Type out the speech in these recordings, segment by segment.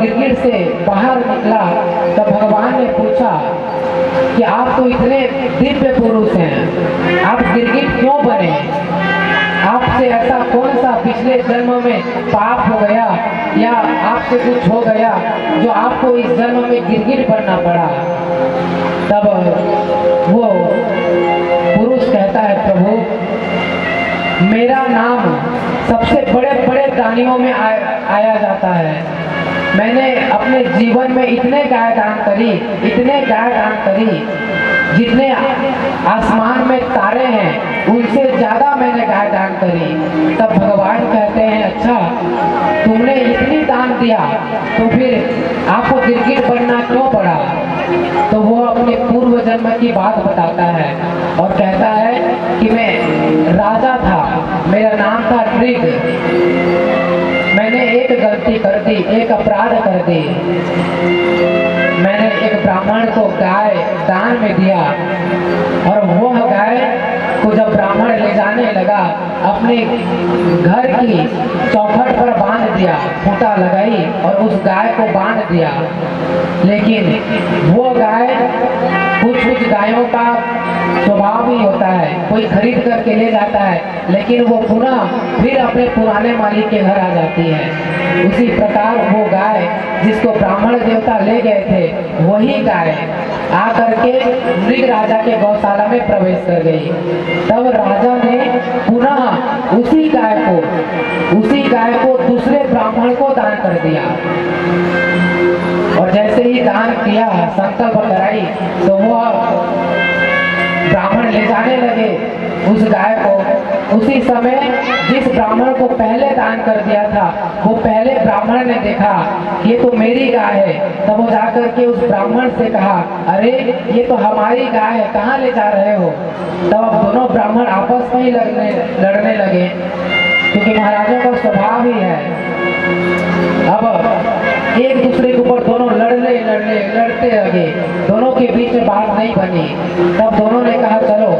गिरगिट से बाहर निकला तब भगवान ने पूछा कि आप तो इतने दिव्य पुरुष हैं, आप गिरगिट क्यों बने? आपसे ऐसा कौन सा पिछले जन्म में पाप हो गया या आपसे कुछ हो गया जो आपको इस जन्म में गिरगिट बनना पड़ा? तब वो पुरुष कहता है, प्रभु मेरा नाम सबसे बड़े बड़े दानियों में आया जाता है। मैंने अपने जीवन में इतने गाय दान करी, इतने गाय दान करी, जितने आसमान में तारे हैं उनसे ज्यादा मैंने गाय दान करी। तब भगवान कहते हैं, अच्छा तुमने इतनी दान दिया तो फिर आपको गिरगिट बनना क्यों पड़ा? तो वो अपने पूर्व जन्म की बात बताता है और कहता है कि मैं राजा था, मेरा नाम था नृग, मैंने एक गलती कर दी, एक अपराध कर दी। मैंने एक ब्राह्मण को गाय दान में दिया और वह गाय को जब ब्राह्मण ले जाने लगा अपने घर की चौखट पर बांध दिया, खूंटा लगाई और उस गाय को बांध दिया। लेकिन वो गाय, कुछ गायों का स्वभाव ही होता है, कोई खरीद करके ले जाता है लेकिन वो पुनः फिर अपने पुराने मालिक के घर आ जाती है। उसी प्रकार वो गाय जिसको ब्राह्मण देवता ले गए थे, वही गाय आकर के नृग राजा के गौशाला में प्रवेश कर गई। तब राजा ने पुनः उसी गाय को दूसरे ब्राह्मण को दान कर दिया और जैसे ही दान किया, संकल्प कराई, तो वह ब्राह्मण ले जाने लगे उस गाय को। उसी समय जिस ब्राह्मण को पहले दान कर दिया था, वो पहले ब्राह्मण ने देखा ये तो मेरी गाय है। तब वो जाकर के उस ब्राह्मण से कहा, अरे ये तो हमारी गाय है, कहाँ ले जा रहे हो? तब दोनों ब्राह्मण आपस में ही लड़ने लगे, क्योंकि महाराजों का स्वभाव ही है। अब एक दूसरे के ऊपर दोनों लड़ते लगे, दोनों के बीच में बात नहीं बनी। तब दोनों ने कहा, चलो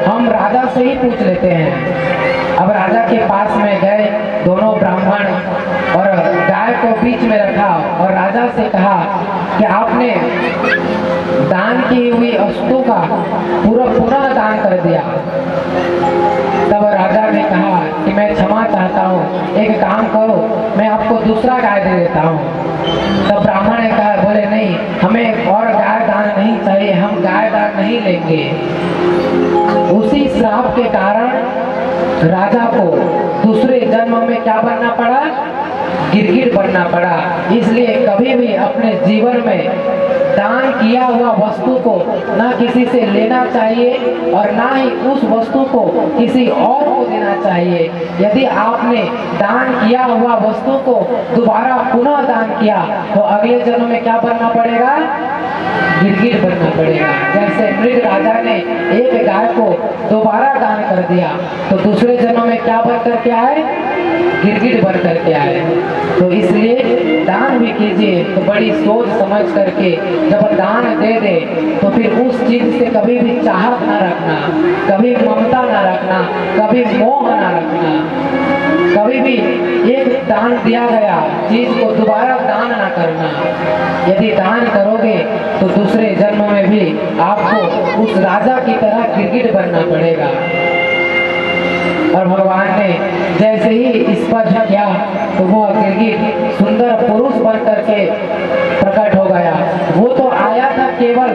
हम राजा से ही पूछ लेते हैं। अब राजा के पास में गए दोनों ब्राह्मण और गाय को बीच में रखा और राजा से कहा कि आपने दान की हुई वस्तु का पुनः दान कर दिया। तब राजा ने कहा कि मैं क्षमा चाहता हूँ, एक काम करो मैं आपको दूसरा गाय दे देता हूँ। तब ब्राह्मण ने कहा, बोले नहीं, हमें और गाय दान नहीं चाहिए, हम गाय दान नहीं लेंगे। उसी श्राप के कारण राजा को दूसरे जन्म में क्या बनना पड़ा? गिरगिट बनना पड़ा। इसलिए कभी भी अपने जीवन में दान किया हुआ वस्तु को ना किसी से लेना चाहिए और ना ही उस वस्तु को किसी और को देना चाहिए। यदि आपने दान किया हुआ वस्तु को दोबारा पुनः दान किया तो अगले जन्म में क्या बनना पड़ेगा? गिरगिट बनना पड़ेगा। जैसे नृग राजा ने एक गाय को दोबारा दान कर दिया तो दूसरे जन्म में क्या बन करके आए? गिरगिट बन करके आए। तो इसलिए दान भी कीजिए तो बड़ी सोच समझ करके, जब दान दे दे तो फिर उस चीज से कभी भी चाहत ना रखना, कभी ममता ना रखना, कभी मोह ना रखना। कभी भी एक दान दिया गया चीज को दोबारा दान ना करना। यदि दान करोगे तो दूसरे जन्म में भी आपको उस राजा की तरह गिरगिट बनना पड़ेगा। और भगवान ने जैसे ही स्पर्श किया तो वह गिरगिट सुंदर पुरुष बन करके प्रकट हो गया। वो तो आया था, केवल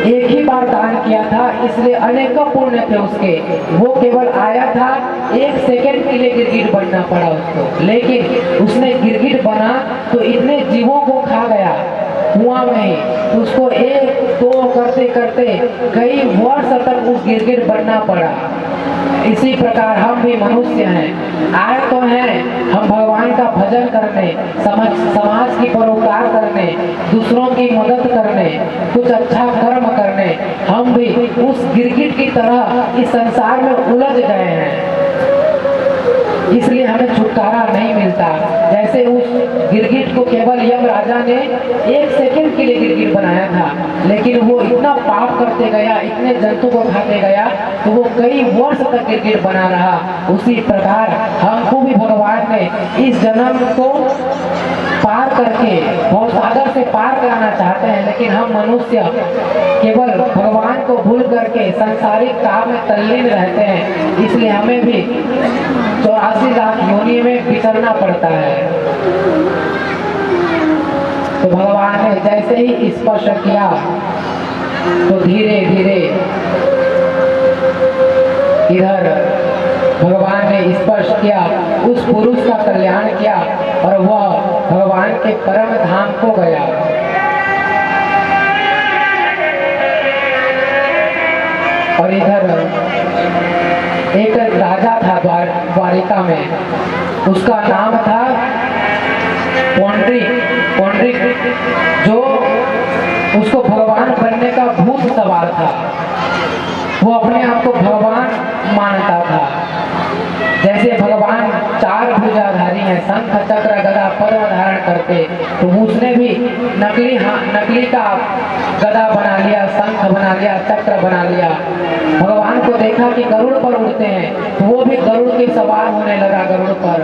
एक ही बार दान किया था, इसलिए अनेकों पुण्य थे उसके। वो केवल आया था, एक सेकंड के लिए गिरगिट बनना पड़ा उसको, लेकिन उसने गिरगिट बना तो इतने जीवों को खा गया कुआं में ही, तो उसको एक दो करते करते कई वर्ष तक उस गिरगिट बनना पड़ा। इसी प्रकार हम भी मनुष्य हैं, आए तो हैं हम भगवान का भजन करने, समाज की परोपकार करने, दूसरों की मदद करने, कुछ अच्छा कर्म करने। हम भी उस गिरगिट की तरह इस संसार में उलझ गए हैं, इसलिए हमें छुटकारा नहीं मिलता। जैसे उस गिरगिट को केवल यम राजा ने एक सेकंड के लिए गिरगिट बनाया था, लेकिन वो इतना पाप करते गया, इतने जंतु को खाते गया तो वो कई वर्ष तक गिरगिट बना रहा। उसी प्रकार हमको भी भगवान ने इस जन्म को पार करके भव सागर से पार कराना चाहते हैं, लेकिन हम मनुष्य केवल भगवान को भूल करके संसारिक काम में तल्लीन रहते हैं, इसलिए हमें भी 84 लाख योनि में विचरना पड़ता है। तो भगवान ने जैसे ही स्पर्श किया तो धीरे धीरे इधर भगवान ने स्पर्श किया, उस पुरुष का कल्याण किया और वह भगवान के परम धाम को गया। और इधर एक राजा था द्वारिका में, उसका नाम था पौंड्रिक, जो उसको भगवान बनने का भूत सवार था। वो अपने आप को भगवान मानता था। जैसे भगवान 4 भुजाधारी हैं, शंख चक्र गदा पद्म धारण करते, तो उसने भी नकली का गदा बना लिया, शंख बना लिया, चक्र बना लिया। भगवान को देखा कि गरुड़ पर उड़ते हैं, तो वो भी गरुड़ के सवार होने लगा, गरुड़ पर।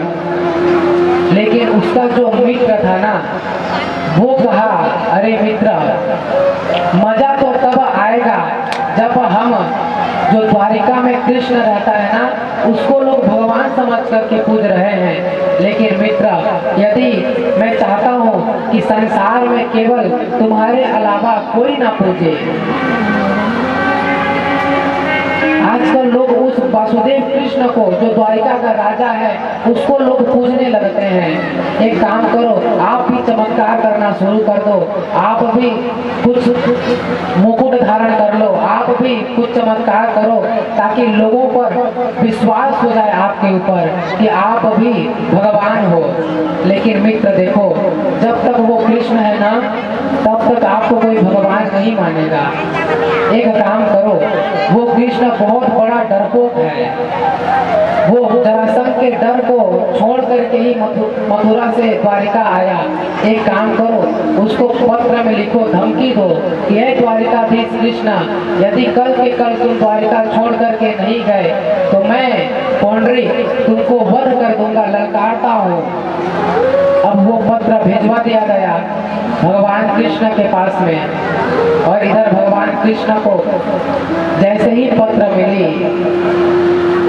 लेकिन उसका जो मित्र था ना, वो कहा, अरे मित्र, मजा तो तब आएगा जब हम, जो द्वारिका में कृष्ण रहता है ना, उसको लोग भगवान समझ करके पूज रहे हैं। लेकिन मित्र, यदि मैं चाहता हूँ कि संसार में केवल तुम्हारे अलावा कोई ना पूजे। आजकल लोग उस वासुदेव कृष्ण को, जो द्वारिका का राजा है, उसको लोग पूजने लगते हैं। एक काम करो, आप भी चमत्कार करना शुरू कर दो, आप भी कुछ मुकुट धारण कर लो, आप भी कुछ चमत्कार करो, ताकि लोगों पर विश्वास हो जाए आपके ऊपर कि आप भी भगवान हो। लेकिन मित्र देखो, जब तक वो कृष्ण है ना, तब तक आपको कोई भगवान नहीं मानेगा। एक काम करो, वो कृष्ण बहुत बड़ा डरपोक है, वो जरासंध के डर को छोड़ करके ही मथुरा से द्वारिका आया। एक काम करो, उसको पत्र में लिखो, धमकी दो कि हे द्वारिकाधीश कृष्ण, यदि कल के कल तुम द्वारिका छोड़ करके नहीं गए तो मैं पौंड्रिक तुमको वध कर दूंगा, ललकारता हूँ। अब वो पत्र भेजवा दिया गया भगवान कृष्ण के पास में, और इधर भगवान कृष्ण को जैसे ही पत्र मिली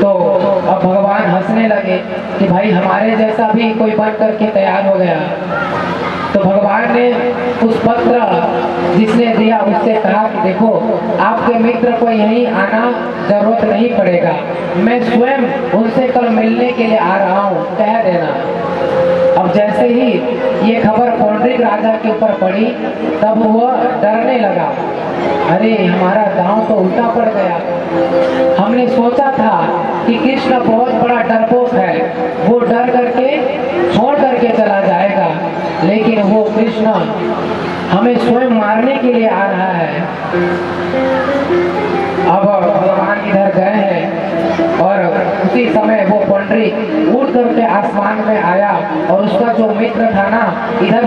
तो अब भगवान हंसने लगे कि भाई हमारे जैसा भी कोई बन करके तैयार हो गया। तो भगवान ने उस पत्र जिसने दिया उससे कहा कि देखो, आपके मित्र को यहीं आना जरूरत नहीं पड़ेगा, मैं स्वयं उनसे कल मिलने के लिए आ रहा हूँ, कह देना। अब जैसे ही ये खबर पौंड्रिक राजा के ऊपर पड़ी, तब वह डरने लगा, अरे हमारा दांव तो उल्टा पड़ गया। हमने सोचा था कि कृष्ण बहुत बड़ा डरपोक है, वो डर करके छोड़ करके चला जाएगा, लेकिन वो कृष्ण हमें स्वयं मारने के लिए आ रहा है। अब भगवान इधर गए हैं और उसी समय वो पौंड्रिक उड़ करके आसमान में आया, और उसका जो मित्र था ना, इधर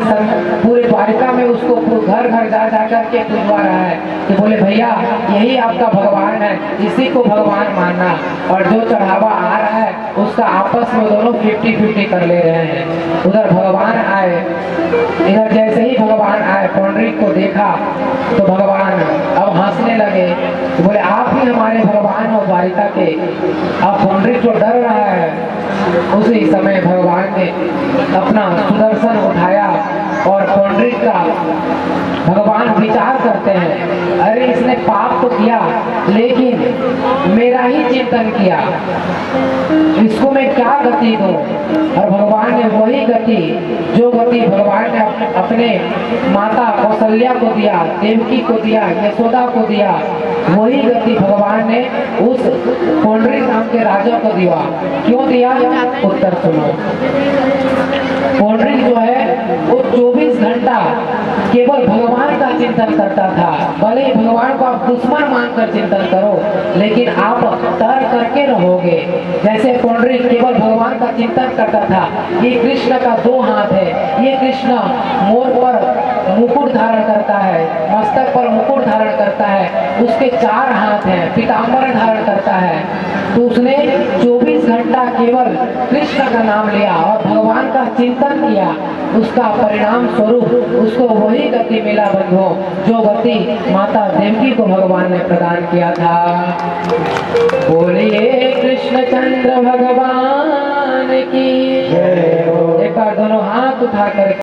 पूरे द्वारिका में उसको घर घर जा करके पूजवा रहा है कि बोले भैया यही आपका भगवान है, इसी को भगवान मानना, और जो चढ़ावा आ रहा है उसका आपस में दोनों 50-50 कर ले रहे हैं। उधर भगवान आए, इधर जैसे ही भगवान आए, पौंड्रिक को देखा तो भगवान अब हंसने लगे, बोले आप ही हमारे भगवान हो द्वारिका के। अब पौंड्रिक जो डर रहा है, उसी समय भगवान ने अपना सुदर्शन उठाया और पौंड्रिक का भगवान विचार करते हैं, अरे इसने पाप तो किया लेकिन मेरा ही चिंतन किया, इसको मैं क्या गति दूं। और भगवान ने वही गति, जो गति भगवान ने अपने माता कौशल्या को दिया, देवकी को दिया, यशोदा को दिया, वही गति भगवान ने उस पौंड्रिक नाम के राजा को दिया। क्यों दिया? उत्तर सुनो। पौंड्रिक जो है वो 24 घंटा केवल भगवान का चिंतन करता था। भले ही भगवान को आप दुश्मन मानकर चिंतन करो, लेकिन आप तर करके रहोगे। जैसे पौंड्रिक केवल भगवान का चिंतन करता था, ये कृष्ण का 2 हाथ है, ये कृष्ण मोर पर मुकुट धारण करता बनता है, मस्तक पर मुकुट धारण करता है, उसके 4 हाथ हैं, पीताम्बर धारण करता है, तो उसने 24 घंटा केवल कृष्ण का नाम लिया और भगवान का चिंतन किया, उसका परिणाम स्वरूप उसको वही गति मिला बंधुओं, जो गति माता देवकी को भगवान ने प्रदान किया था। बोलिए कृष्णचंद्र भगवान की जय हो। एक बार दोनों हाथ उठाकर